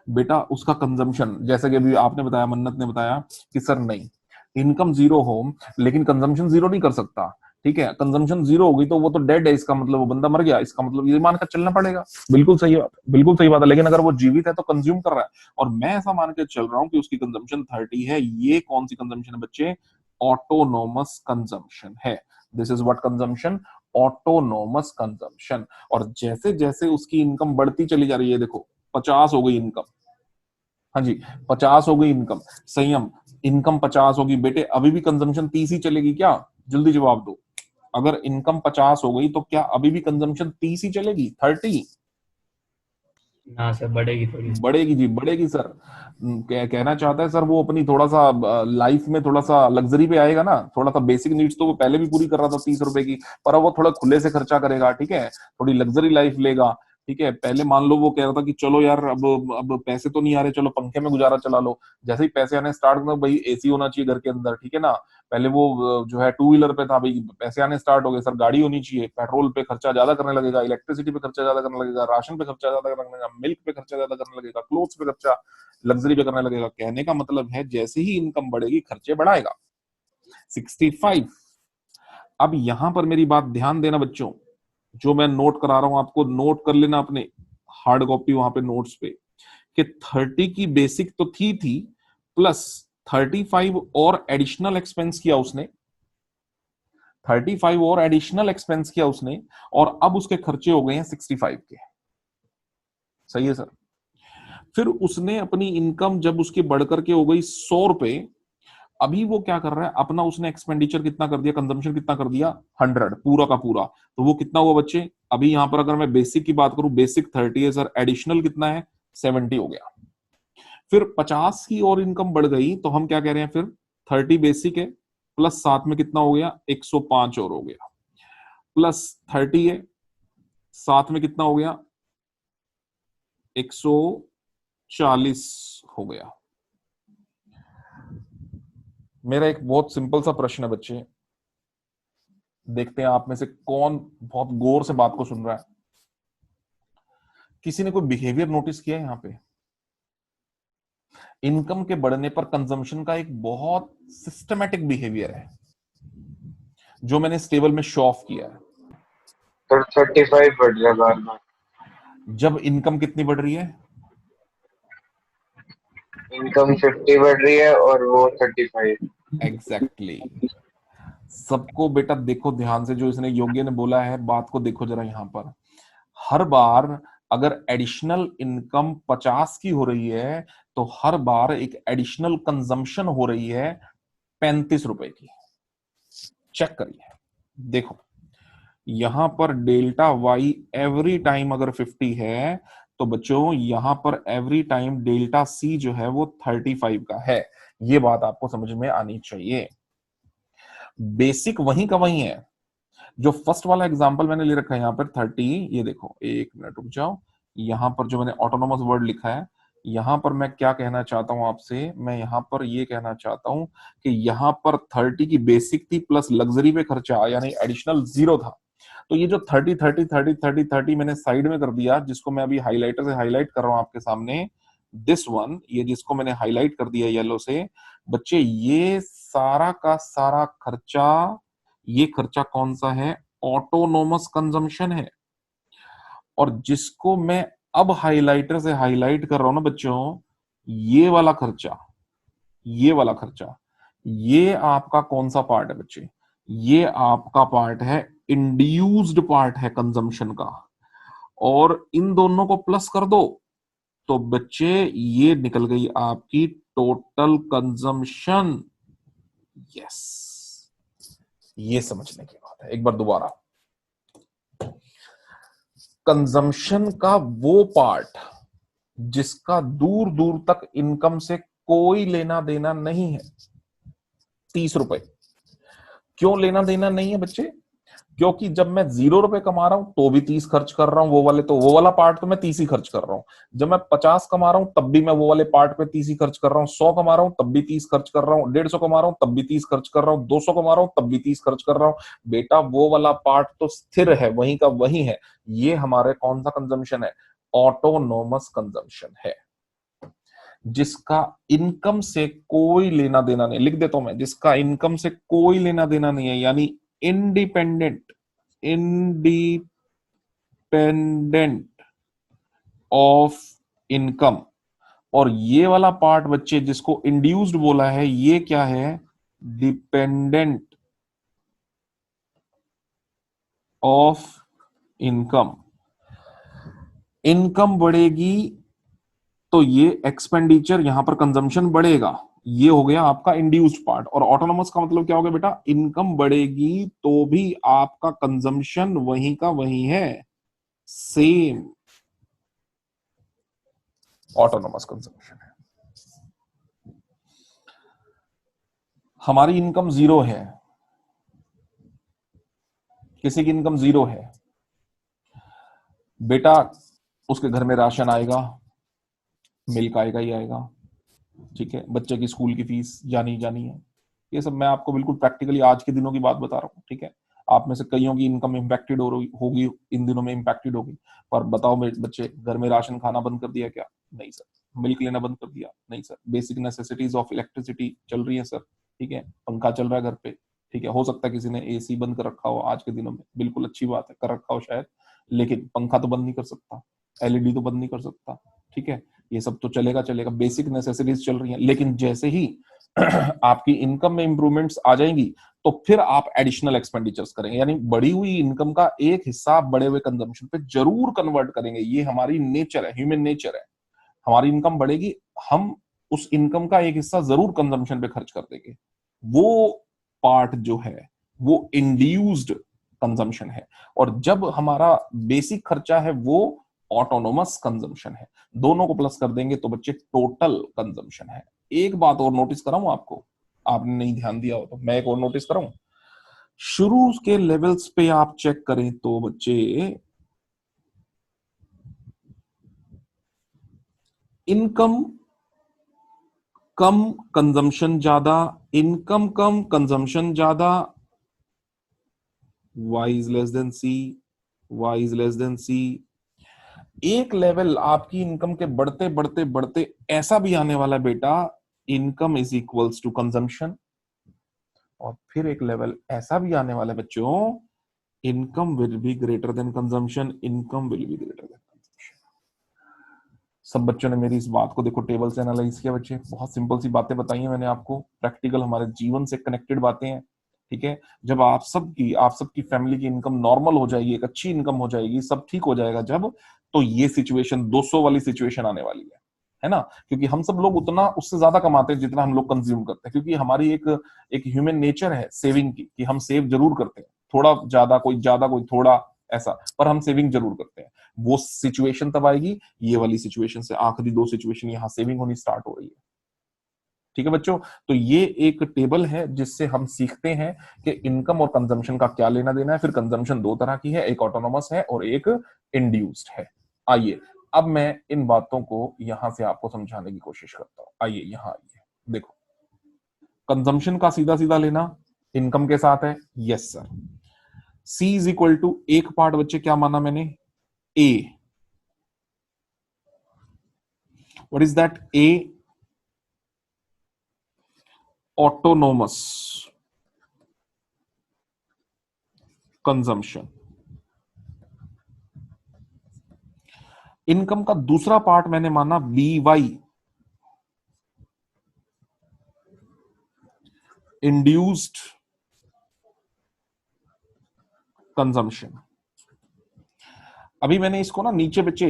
बेटा उसका कंजम्पशन, जैसे कि अभी आपने बताया, मन्नत ने बताया कि सर नहीं, इनकम जीरो हो लेकिन कंजम्पशन जीरो नहीं कर सकता। ठीक है, कंजम्पशन जीरो हो गई तो वो तो डेड है, इसका मतलब वो बंदा मर गया, इसका मतलब ये मानकर चलना पड़ेगा। बिल्कुल सही बात, बिल्कुल सही बात है। लेकिन अगर वो जीवित है तो कंज्यूम कर रहा है, और मैं ऐसा मान के चल रहा हूं कि उसकी कंजम्पशन 30 है। ये कौन सी कंजम्पशन है बच्चे? ऑटोनोमस कंजम्पशन है। This is what consumption? Autonomous consumption. और जैसे जैसे उसकी इनकम बढ़ती चली जा रही है, देखो 50 हो गई इनकम, हाँ जी 50 हो गई इनकम, संयम, इनकम 50 होगी बेटे, अभी भी कंजम्पशन 30 ही चलेगी क्या? जल्दी जवाब दो। अगर इनकम 50 हो गई तो क्या अभी भी कंजम्पशन 30 ही चलेगी? 30? ना सर, बढ़ेगी थोड़ी। बढ़ेगी जी, बढ़ेगी सर। कहना चाहता है सर वो अपनी थोड़ा सा लाइफ में थोड़ा सा लग्जरी पे आएगा ना, थोड़ा सा बेसिक नीड्स तो वो पहले भी पूरी कर रहा था 30 रुपए की, पर अब वो थोड़ा खुले से खर्चा करेगा, ठीक है, थोड़ी लग्जरी लाइफ लेगा, ठीक है। पहले मान लो वो कह रहा था कि चलो यार अब पैसे तो नहीं आ रहे, चलो पंखे में गुजारा चला लो, जैसे ही पैसे आने स्टार्ट कर भाई एसी होना चाहिए घर के अंदर, ठीक है ना। पहले वो जो है टू व्हीलर पे था, भाई पैसे आने स्टार्ट हो गए सर, गाड़ी होनी चाहिए, पेट्रोल पे खर्चा ज्यादा करने लगेगा, इलेक्ट्रिसिटी पे खर्चा ज्यादा करने लगेगा, राशन पे खर्चा ज्यादा करने लगेगा, मिल्क पे खर्चा ज्यादा करने लगेगा, क्लोथ्स पे खर्चा लग्जरी पे करने लगेगा। कहने का मतलब है जैसे ही इनकम बढ़ेगी खर्चे बढ़ाएगा। 65। अब यहां पर मेरी बात ध्यान देना बच्चों, जो मैं नोट करा रहा हूं आपको नोट कर लेना अपने हार्ड कॉपी वहां पे नोट्स पे, कि 30 की बेसिक तो थी प्लस 35 और एडिशनल एक्सपेंस किया उसने, 35 और एडिशनल एक्सपेंस किया उसने, और अब उसके खर्चे हो गए हैं 65 के। सही है सर। फिर उसने अपनी इनकम जब उसकी बढ़कर के हो गई 100 रुपए, अभी वो क्या कर रहा है, अपना उसने एक्सपेंडिचर कितना कर दिया, कंजम्पशन कितना कर दिया, 100 पूरा का पूरा। तो वो कितना हुआ बच्चे, अभी यहां पर अगर मैं बेसिक की बात करूं, बेसिक 30 है सर, एडिशनल कितना है, 70 हो गया। फिर 50 की और इनकम बढ़ गई तो हम क्या कह रहे हैं फिर, 30 बेसिक है प्लस साथ में कितना हो गया, 105 और हो गया, प्लस 30 है साथ में कितना हो गया, 140 हो गया। मेरा एक बहुत सिंपल सा प्रश्न है बच्चे, देखते हैं आप में से कौन बहुत गौर से बात को सुन रहा है। किसी ने कोई बिहेवियर नोटिस किया है यहाँ पे? इनकम के बढ़ने पर कंजम्पशन का एक बहुत सिस्टमैटिक बिहेवियर है जो मैंने इस टेबल में शो ऑफ किया है। सर 35 बढ़ रहा है बार बार। जब इनकम कितनी बढ़ रही है, इनकम 50 बढ़ रही है और वो 35। एग्जैक्टली सबको बेटा देखो ध्यान से, जो इसने योग्य ने बोला है बात को देखो जरा यहाँ पर। हर बार अगर एडिशनल इनकम 50 की हो रही है तो हर बार एक एडिशनल कंजम्पशन हो रही है 35 रुपए की। चेक करिए, देखो यहां पर डेल्टा वाई एवरी टाइम अगर 50 है तो बच्चों यहां पर एवरी टाइम डेल्टा सी जो है वो 35 का है। ये बात आपको समझ में आनी चाहिए। बेसिक वहीं का वहीं है। जो फर्स्ट वाला एग्जांपल मैंने ले रखा है यहाँ पर 30, ये देखो एक मिनट रुक जाओ, यहाँ पर जो मैंने ऑटोनोमस वर्ड लिखा है, यहाँ पर मैं क्या कहना चाहता हूं आपसे, मैं यहाँ पर ये कहना चाहता हूं कि यहाँ पर 30 की बेसिक थी प्लस लग्जरी पे खर्चा यानी एडिशनल 0 था। तो ये जो 30 मैंने साइड में कर दिया, जिसको मैं अभी हाईलाइटर से हाईलाइट कर रहा हूं आपके सामने, दिस वन, ये जिसको मैंने हाईलाइट कर दिया येलो से, बच्चे ये सारा का सारा खर्चा, ये खर्चा कौन सा है, ऑटोनोमस कंजम्पशन है। और जिसको मैं अब हाइलाइटर से हाईलाइट कर रहा हूं ना बच्चों, ये वाला खर्चा, ये वाला खर्चा, ये आपका कौन सा पार्ट है बच्चे, ये आपका पार्ट है इंड्यूस्ड पार्ट है कंजम्पशन का। और इन दोनों को प्लस कर दो तो बच्चे ये निकल गई आपकी टोटल कंजम्पशन। यस, ये समझने की बात है। एक बार दोबारा, कंजम्पशन का वो पार्ट जिसका दूर दूर तक इनकम से कोई लेना देना नहीं है, 30 रुपए। क्यों लेना देना नहीं है बच्चे? क्योंकि जब मैं 0 रुपए कमा रहा हूं तो भी 30 खर्च कर रहा हूं, वो वाले तो वो वाला पार्ट तो मैं 30 ही खर्च कर रहा हूं। जब मैं 50 कमा रहा हूं तब भी मैं वो वाले पार्ट पे 30 ही खर्च कर रहा हूं, 100 कमा रहा हूं तब भी 30 खर्च कर रहा हूं, 150 कमा रहा हूं तब भी 30 खर्च कर रहा हूं, 200 कमा रहा हूं तब भी 30 खर्च कर रहा हूं। बेटा वो वाला पार्ट तो स्थिर है, वहीं का वहीं है। ये हमारे कौन सा कंजम्पशन है? ऑटोनोमस कंजम्पशन है, जिसका इनकम से कोई लेना देना नहीं। लिख देता हूं मैं, जिसका इनकम से कोई लेना देना नहीं है, यानी इंडिपेंडेंट ऑफ इनकम। और ये वाला पार्ट बच्चे जिसको इंड्यूस्ड बोला है, ये क्या है? Dependent of income. इनकम बढ़ेगी तो ये एक्सपेंडिचर, यहां पर कंजम्पशन बढ़ेगा। ये हो गया आपका इंड्यूस्ड पार्ट। और ऑटोनोमस का मतलब क्या हो गया बेटा? इनकम बढ़ेगी तो भी आपका कंजम्पशन वहीं का वहीं है, सेम। ऑटोनोमस कंजम्पशन है। हमारी इनकम जीरो है, किसी की इनकम जीरो है बेटा, उसके घर में राशन आएगा, मिल्क आएगा ही आएगा, ठीक है, बच्चे की स्कूल की फीस जानी ही जानी है। ये सब मैं आपको बिल्कुल प्रैक्टिकली आज के दिनों की बात बता रहा हूँ, ठीक है। आप में से कईयों की इनकम इम्पैक्टेड होगी, इन दिनों में इम्पैक्टेड होगी, पर बताओ मेरे बच्चे, घर में राशन खाना बंद कर दिया क्या? नहीं सर। मिल्क लेना बंद कर दिया? नहीं sir. Basic necessities of electricity चल रही है सर, ठीक है, पंखा चल रहा है घर पे, ठीक है, हो सकता है किसी ने एसी बंद कर रखा हो आज के दिनों में, बिल्कुल अच्छी बात है, कर रखा हो शायद, लेकिन पंखा तो बंद नहीं कर सकता, एलईडी तो बंद नहीं कर सकता, ठीक है, ये सब तो चलेगा चलेगा, बेसिक नेसेसिटीज चल रही हैं। लेकिन जैसे ही आपकी इनकम में इंप्रूवमेंट्स आ जाएंगी तो फिर आप एडिशनल एक्सपेंडिचर्स करेंगे, यानी बढ़ी हुई इनकम का एक हिस्सा आप बड़े हुए कंजम्पशन पे जरूर कन्वर्ट करेंगे। ये हमारी नेचर है, ह्यूमन नेचर है। हमारी इनकम बढ़ेगी, हम उस इनकम का एक हिस्सा जरूर कंजम्पशन पे खर्च कर देंगे। वो पार्ट जो है वो इंड्यूस्ड कंजम्पशन है, और जब हमारा बेसिक खर्चा है वो ऑटोनोमस कंजम्पशन है। दोनों को प्लस कर देंगे तो बच्चे टोटल कंजम्पशन है। एक बात और नोटिस कराऊं आपको, आपने नहीं ध्यान दिया हो तो मैं एक और नोटिस कराऊं। शुरू के लेवल्स पे आप चेक करें तो बच्चे इनकम कम कंजम्पशन ज्यादा, इनकम कम कंजम्पशन ज्यादा, y is less than C, y is less than C. एक लेवल आपकी इनकम के बढ़ते बढ़ते बढ़ते ऐसा भी आने वाला बेटा, income is equals to consumption, और फिर एक लेवल ऐसा भी आने वाला है बच्चों, income will be greater than consumption, income will be greater than consumption. सब बच्चों ने मेरी इस बात को देखो टेबल से एनालाइज किया बच्चे, बहुत सिंपल सी बातें बताई हैं मैंने आपको, प्रैक्टिकल हमारे जीवन से कनेक्टेड बातें हैं, ठीक है। जब आप सबकी फैमिली की इनकम नॉर्मल हो जाएगी, एक अच्छी इनकम हो जाएगी, सब ठीक हो जाएगा जब, तो ये सिचुएशन 200 वाली सिचुएशन आने वाली है ना, क्योंकि हम सब लोग उतना उससे ज्यादा कमाते हैं जितना हम लोग कंज्यूम करते हैं, क्योंकि हमारी एक ह्यूमन नेचर है सेविंग की, कि हम सेव जरूर करते हैं, थोड़ा ज्यादा कोई थोड़ा ऐसा, पर हम सेविंग जरूर करते हैं। वो सिचुएशन तब आएगी, ये वाली सिचुएशन से आखिरी दो सिचुएशन यहां सेविंग होनी स्टार्ट हो रही है, ठीक है बच्चों। तो ये एक टेबल है जिससे हम सीखते हैं कि इनकम और कंजम्पशन का क्या लेना देना है। फिर कंजम्पशन दो तरह की है, एक ऑटोनोमस है और एक इंड्यूस्ड है। आइए अब मैं इन बातों को यहां से आपको समझाने की कोशिश करता हूं। आइए यहां आइए, देखो कंजम्पशन का सीधा सीधा लेना इनकम के साथ है, yes sir. C is equal to, एक पार्ट बच्चे क्या माना मैंने, A, what is that, A autonomous consumption. Income का दूसरा पार्ट मैंने माना बी वाई, इंड्यूस्ड कंजम्पशन। अभी मैंने इसको ना नीचे बच्चे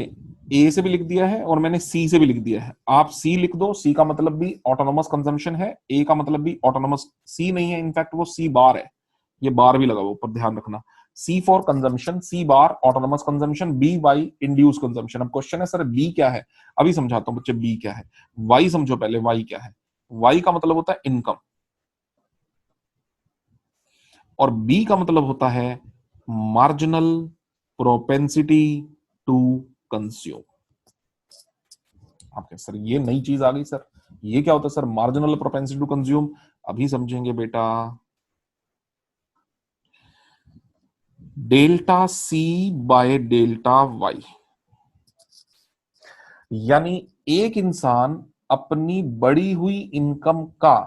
ए से भी लिख दिया है और मैंने सी से भी लिख दिया है, आप सी लिख दो, सी का मतलब भी ऑटोनोमस कंजम्पशन है, ए का मतलब भी ऑटोनोमस, सी नहीं है इनफैक्ट वो सी बार है, ये बार भी लगा हुआ ऊपर, ध्यान रखना। C for consumption, C bar autonomous consumption, B Y induced consumption. अब क्वेश्चन है सर बी क्या है, अभी समझाता हूं बच्चे बी क्या है। वाई समझो पहले, वाई क्या है, वाई का मतलब होता है इनकम, और बी का मतलब होता है मार्जिनल प्रोपेंसिटी टू कंज्यूम। आप सर ये नई चीज आ गई सर, ये क्या होता है sir marginal propensity to consume, अभी समझेंगे बेटा। Delta C by delta Y, यानी एक इंसान अपनी बढ़ी हुई इनकम का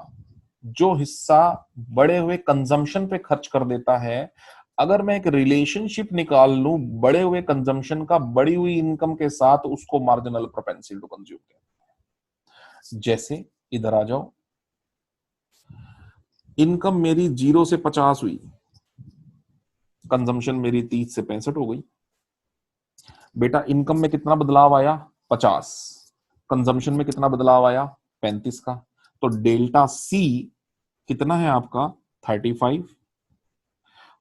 जो हिस्सा बढ़े हुए कंजम्पशन पे खर्च कर देता है, अगर मैं एक रिलेशनशिप निकाल लूं बढ़े हुए कंजम्पशन का बढ़ी हुई इनकम के साथ, उसको मार्जिनल प्रोपेंसिटी टू कंज्यूम कहते हैं। जैसे इधर आ जाओ, इनकम मेरी 0 से 50 हुई, कंजम्पशन मेरी 30 से 65 हो गई। बेटा इनकम में कितना बदलाव आया, 50, कंजम्पशन में कितना बदलाव आया, 35 का। तो डेल्टा सी कितना है आपका, 35,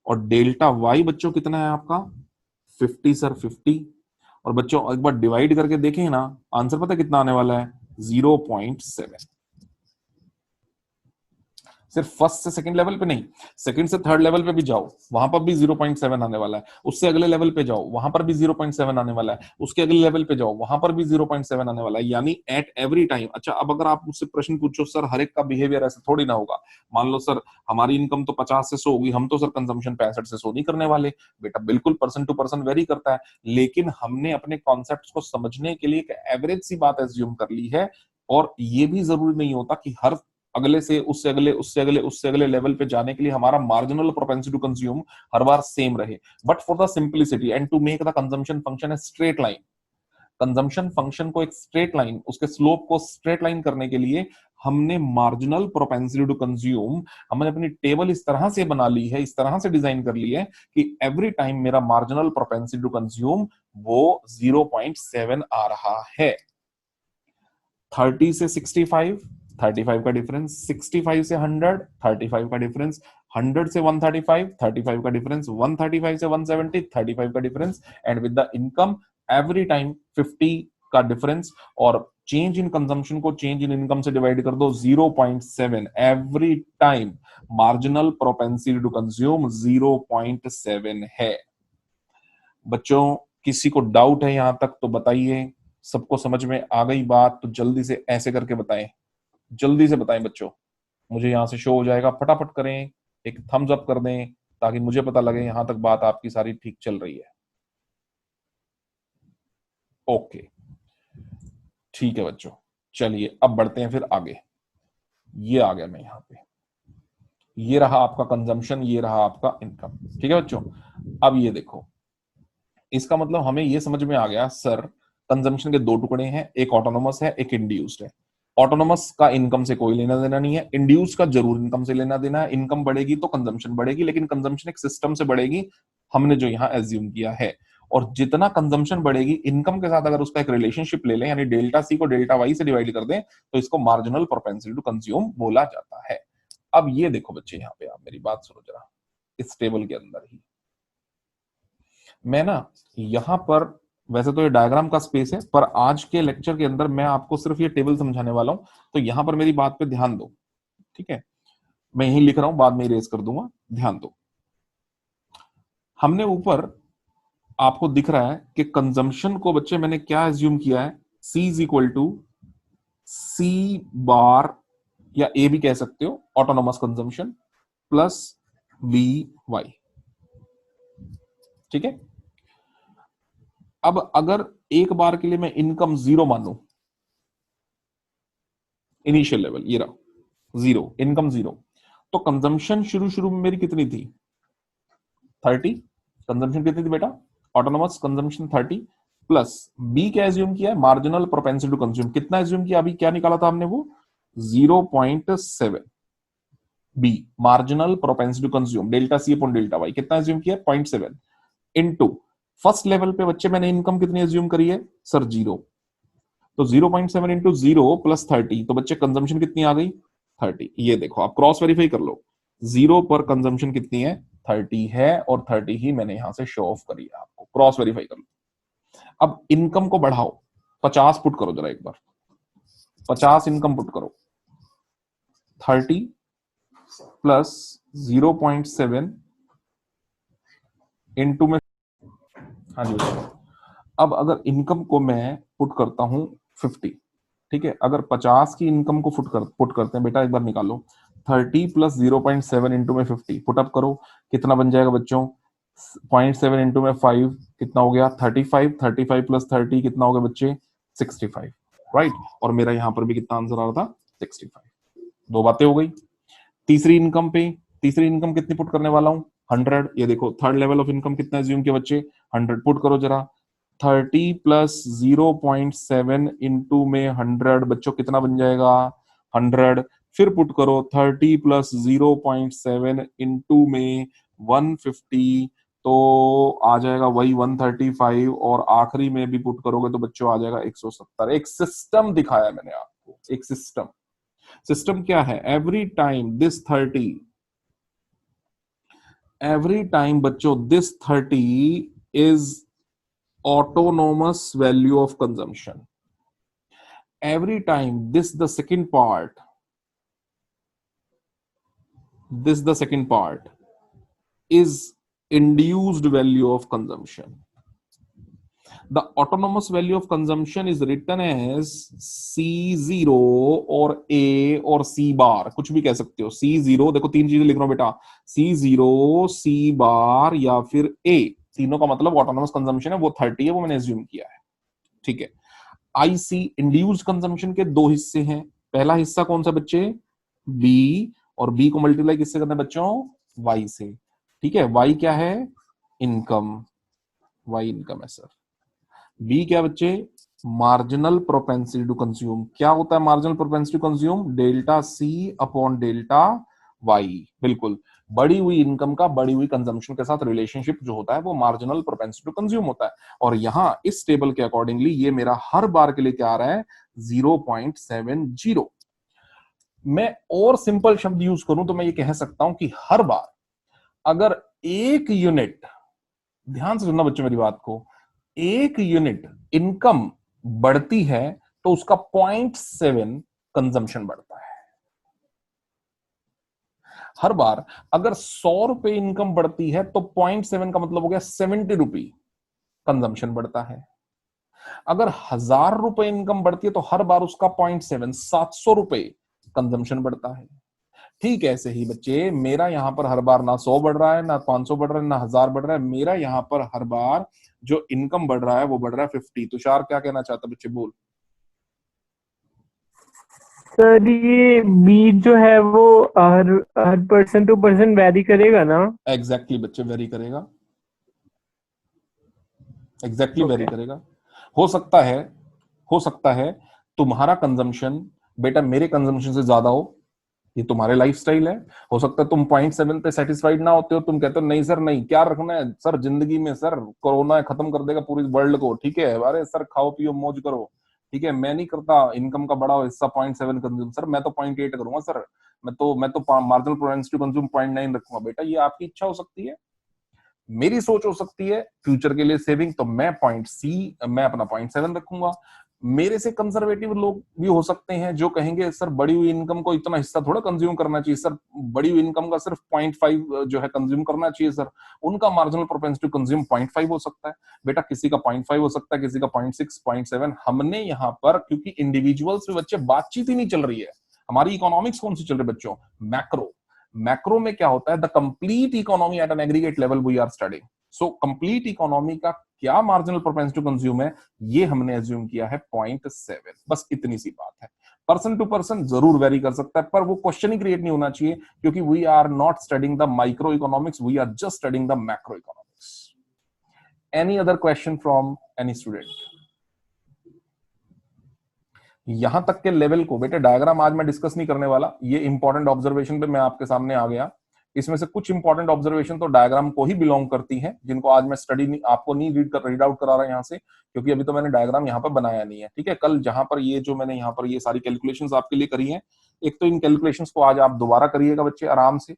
और डेल्टा वाई बच्चों कितना है आपका, 50 सर 50। और बच्चों एक बार डिवाइड करके देखें ना, आंसर पता है कितना आने वाला है? 0.7। सिर्फ फर्स्ट से सेकंड लेवल पे नहीं, सेकंड से थर्ड लेवल पे भी जाओ, वहां पर भी 0.7 आने वाला है। उससे अगले लेवल पे जाओ, वहां पर भी 0.7 आने वाला है। उसके अगले लेवल पे जाओ, वहां पर भी 0.7 आने वाला है। यानी एट एवरी टाइम। अच्छा, अब अगर आप मुझसे प्रश्न पूछो सर हर एक का बिहेवियर ऐसा थोड़ी ना होगा। मान लो सर हमारी इनकम तो 50 से 100 होगी, हम तो सर कंजम्पशन 65 से 100 नहीं करने वाले। बेटा बिल्कुल पर्सन टू पर्सन वेरी करता है, लेकिन हमने अपने कॉन्सेप्ट को समझने के लिए एक एवरेज सी बात एज्यूम कर ली है। और ये भी जरूरी नहीं होता कि हर अगले से उससे अगले उससे अगले उससे अगले लेवल पे जाने के लिए हमारा मार्जिनल प्रोपेंसिटी टू कंज्यूम हर बार सेम रहे। But for the simplicity and to make the consumption function a straight line, consumption function को एक स्ट्रेट लाइन, उसके स्लोप को स्ट्रेट लाइन करने के लिए हमने मार्जिनल प्रोपेंसिटी टू कंज्यूम, हमने अपनी टेबल इस तरह से बना ली है, इस तरह से डिजाइन कर ली है कि एवरी टाइम मेरा मार्जिनल प्रोपेंसिटी टू कंज्यूम वो 0.7 आ रहा है। 30 से 65, 35 का डिफरेंस, 65 से 100, 35 का डिफरेंस, 100 से 135, 35 का डिफरेंस, 135 से 170, 35 का difference, and with the income every time 50 का डिफरेंस। और चेंज इन कंजम्पशन को चेंज इन इनकम से डिवाइड कर दो, 0.7 every time marginal propensity to consume 0.7 है। बच्चों किसी को डाउट है यहां तक तो बताइए। सबको समझ में आ गई बात? तो जल्दी से ऐसे करके बताएं, जल्दी से बताएं बच्चों, मुझे यहां से शो हो जाएगा। फटाफट करें, एक थम्स अप कर दें ताकि मुझे पता लगे यहां तक बात आपकी सारी ठीक चल रही है। ओके ठीक है बच्चों, चलिए अब बढ़ते हैं फिर आगे। ये आ गया मैं यहां पे, ये रहा आपका कंजम्पशन, ये रहा आपका इनकम। ठीक है बच्चों, अब ये देखो, इसका मतलब हमें ये समझ में आ गया सर कंजम्पशन के दो टुकड़े हैं, एक ऑटोनोमस है एक इंड्यूस्ड है। ऑटोनोमस का इनकम से कोई लेना देना नहीं है, इंड्यूस का जरूर इनकम से लेना देना है। इनकम बढ़ेगी तो कंजम्पशन बढ़ेगी, लेकिन कंजम्पशन एक सिस्टम से बढ़ेगी, हमने जो यहाँ एज्यूम किया है। और जितना कंजम्पशन बढ़ेगी इनकम के साथ अगर उसका एक रिलेशनशिप ले लें, यानी डेल्टा सी को डेल्टा वाई से डिवाइड कर दें, तो इसको मार्जिनल प्रोपेंसिटी टू कंज्यूम बोला जाता है। अब ये देखो बच्चे, यहाँ पे आप मेरी बात सुनो जरा, इस टेबल के अंदर ही मैं ना, यहां पर वैसे तो ये डायग्राम का स्पेस है, पर आज के लेक्चर के अंदर मैं आपको सिर्फ ये टेबल समझाने वाला हूं, तो यहां पर मेरी बात पे ध्यान दो। ठीक है, मैं यही लिख रहा हूं, बाद में इरेज कर दूंगा, ध्यान दो। हमने ऊपर आपको दिख रहा है कि कंजम्पशन को बच्चे मैंने क्या एज्यूम किया है, C is equal to C bar, या A भी कह सकते हो, ऑटोनोमस कंजम्पशन प्लस VY। ठीक है, अब अगर एक बार के लिए मैं इनकम 0 मानू, इनिशियल लेवल ये रहा 0, इनकम 0, तो कंजम्पशन शुरू शुरू में मेरी कितनी थी? 30। कंजम्पशन कितनी थी बेटा? ऑटोनोमस कंजम्पशन 30 प्लस बी क्या एज्यूम किया है? Marginal propensity to consume. कितना एज्यूम किया? अभी क्या निकाला था हमने? वो 0.7। B marginal propensity to consume delta C upon delta Y कितना एज्यूम किया? 0.7 इनटू फर्स्ट लेवल पे बच्चे मैंने इनकम कितनी एज्यूम करी है सर? 0। तो 0.7 इंटू 0 प्लस 30, तो बच्चे कंजम्पशन कितनी आ गई? 30। ये देखो आप क्रॉस वेरीफाई कर लो, 0 पर कंजम्पशन कितनी है? 30 है, और 30 ही मैंने यहां से शो ऑफ करी है, आपको क्रॉस वेरीफाई कर लो। अब इनकम को बढ़ाओ, 50 पुट करो जरा एक बार, 50 इनकम पुट करो, 30 प्लस 0.7 इंटू में, हाँ जी बताओ। अब अगर इनकम को मैं पुट करता हूं 50, ठीक है, अगर 50 की इनकम को पुट करते हैं बेटा, एक बार निकालो, 30 प्लस 0.7 इंटू में 50 पुट अप करो, कितना बन जाएगा बच्चों? 0.7 इंटू में 5 कितना हो गया? 35। 35 प्लस 30 कितना हो गया बच्चे? 65, राइट। और मेरा यहां पर भी कितना आंसर आ रहा था? 65। दो बातें हो गई। तीसरी इनकम पे, तीसरी इनकम कितनी पुट करने वाला हूं? 100। ये देखो थर्ड लेवल ऑफ इनकम कितना एज्यूम किया बच्चे? 100 पुट करो जरा, 30 प्लस 0.7 इंटू में 100 बच्चों कितना बन जाएगा? 100। फिर पुट करो 30 प्लस 0.7 इंटू में 150, तो आ जाएगा वही 135, और आखिरी में भी पुट करोगे तो बच्चों आ जाएगा 170। एक सिस्टम दिखाया मैंने आपको, एक सिस्टम। सिस्टम क्या है? Every time this 30, every time बच्चों this 30 is autonomous value of consumption. Every time this the second part is induced value of consumption. The autonomous value of consumption is written as C0 और A और C bar, कुछ भी कह सकते हो. C0, देखो तीन चीजें लिख रहा हूं बेटा, C0, C bar या फिर A, तीनों का मतलब ऑटोनोमस कंजम्पशन है, वो 30 है, वो मैंने एज्यूम किया है. ठीक है. IC इंड्यूस्ड कंजम्पशन के दो हिस्से हैं. पहला हिस्सा कौन सा बच्चे? B, और B को मल्टीप्लाई किससे करना है बच्चों? Y से. ठीक है. Y क्या है? इनकम. Y इनकम है सर. बी क्या बच्चे? Marginal propensity to consume. क्या होता है marginal propensity to consume? Delta C upon delta Y. बिल्कुल. बढ़ी हुई इनकम का बढ़ी हुई कंजम्पशन के साथ रिलेशनशिप जो होता है वो मार्जिनल प्रोपेंसिटी टू कंज्यूम होता है. और यहां इस टेबल के अकॉर्डिंगली ये मेरा हर बार के लिए क्या आ रहा है? 0.70. मैं और सिंपल शब्द यूज करूं तो मैं ये कह सकता हूं कि हर बार अगर एक यूनिट, ध्यान से सुनना बच्चों मेरी बात को, एक यूनिट इनकम बढ़ती है तो उसका 0.7 कंजम्पशन बढ़ता है. हर बार अगर 100 रुपए इनकम बढ़ती है तो 0.7 का मतलब हो गया 70 रुपए कंजम्पशन बढ़ता है. अगर 1000 रुपए इनकम बढ़ती है तो हर बार उसका 0.7 700 रुपए कंजम्पशन बढ़ता है. ठीक है. ऐसे ही बच्चे मेरा यहां पर हर बार ना 100 बढ़ रहा है, ना 500 बढ़ रहा है, ना 1000 बढ़ रहा है. मेरा यहां पर हर बार जो इनकम बढ़ रहा है वो बढ़ रहा है 50. तुषार क्या कहना चाहता बच्चे? बोल. सर ये बी जो है वो हर पर्सन टू पर्सन वेरी करेगा ना? एग्जैक्टली बच्चे वेरी करेगा. एग्जैक्टली वेरी करेगा. हो सकता है तुम्हारा कंजम्पशन बेटा मेरे कंजम्पशन से ज्यादा हो, ये तुम्हारे लाइफस्टाइल है. हो सकता है तुम 0.7 पे सेटिस्फाइड ना होते हो, तुम कहते हो नहीं सर नहीं, क्या रखना है सर जिंदगी में, सर कोरोना खत्म कर देगा पूरी वर्ल्ड को. ठीक है. अरे सर खाओ पियो मौज करो. ठीक है. मैं नहीं करता इनकम का बड़ा हिस्सा 0.7 कंज्यूम. सर मैं तो 0.8 करूंगा सर. मैं तो मार्जिनल प्रोपेंसिटी टू कंज्यूम 0.9 रखूंगा. बेटा ये आपकी इच्छा हो सकती है, मेरी सोच हो सकती है फ्यूचर के लिए सेविंग, तो मैं मैं अपना 0.7 रखूंगा. मेरे से कंजर्वेटिव लोग भी हो सकते हैं जो कहेंगे सर बड़ी हुई इनकम को इतना हिस्सा थोड़ा कंज्यूम करना चाहिए सर, बड़ी हुई इनकम का सिर्फ 0.5 जो है कंज्यूम करना चाहिए सर. उनका मार्जिनल प्रोपेंसिटी टू कंज्यूम 0.5 हो सकता है. बेटा किसी का 0.5 हो सकता है, किसी का 0.6, 0.7. हमने यहाँ पर क्योंकि इंडिविजुअल्स में बच्चे बातचीत ही नहीं चल रही है. हमारी इकोनॉमिक्स कौन सी चल रही है बच्चों? मैक्रो. मैक्रो में क्या होता है? The complete economy at an aggregate level we are studying. So complete economy का क्या मार्जिनल प्रोपेंसिटी टू कंज्यूम है, ये हमने एज्यूम किया है 0.7. बस इतनी सी बात है. पर्सन टू पर्सन जरूर वेरी कर सकता है, पर वो क्वेश्चन ही क्रिएट नहीं होना चाहिए क्योंकि we are not studying the microeconomics, we are just studying the macroeconomics. Any other question from any student? यहां तक के लेवल को बेटे डायग्राम आज मैं डिस्कस नहीं करने वाला. ये इंपॉर्टेंट ऑब्जर्वेशन पे मैं आपके सामने आ गया. इसमें से कुछ इंपॉर्टेंट ऑब्जर्वेशन तो डायग्राम को ही बिलोंग करती हैं, जिनको आज मैं स्टडी आपको नहीं रीड आउट करा रहा यहाँ से, क्योंकि अभी तो मैंने डायग्राम यहाँ पर बनाया नहीं है. ठीक है. कल जहां पर ये जो मैंने यहाँ पर ये सारी कैलकुलेशंस आपके लिए करी हैं, एक तो इन कैलकुलेशंस को आज आप दोबारा करिएगा बच्चे आराम से.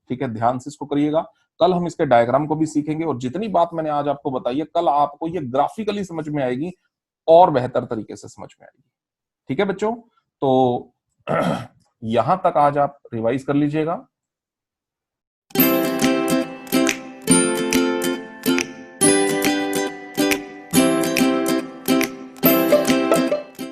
ठीक है. ध्यान से इसको करिएगा. कल हम इसके डायग्राम को भी सीखेंगे और जितनी बात मैंने आज आपको बताई है कल आपको ये ग्राफिकली समझ में आएगी और बेहतर तरीके से समझ में आएगी. ठीक है बच्चों. तो यहां तक आज आप रिवाइज कर लीजिएगा.